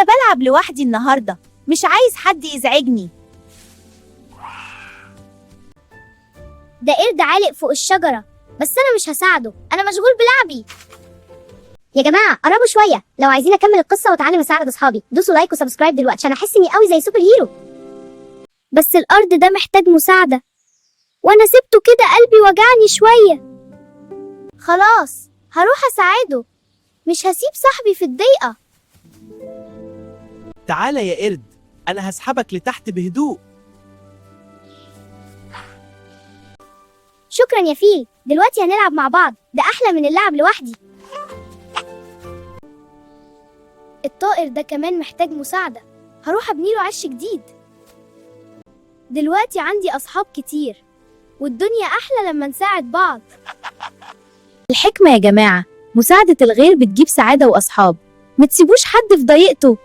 أنا بلعب لوحدي النهاردة، مش عايز حد يزعجني. ده قرد عالق فوق الشجرة، بس أنا مش هساعده، أنا مشغول بلعبي. يا جماعة قربوا شوية، لو عايزين أكمل القصة وأتعلم أساعد أصحابي دوسوا لايك وسبسكرايب دلوقتي عشان أحس إني قوي زي سوبر هيرو. بس الأرض ده محتاج مساعدة، وأنا سبته كده قلبي وجعني شوية. خلاص هروح أساعده، مش هسيب صاحبي في الضيقة. تعالى يا قرد، أنا هسحبك لتحت بهدوء. شكرا يا فيل، دلوقتي هنلعب مع بعض، ده أحلى من اللعب لوحدي. الطائر ده كمان محتاج مساعدة، هروح أبنيله عش جديد. دلوقتي عندي أصحاب كتير، والدنيا أحلى لما نساعد بعض. الحكمة يا جماعة، مساعدة الغير بتجيب سعادة وأصحاب، متسيبوش حد في ضيقته.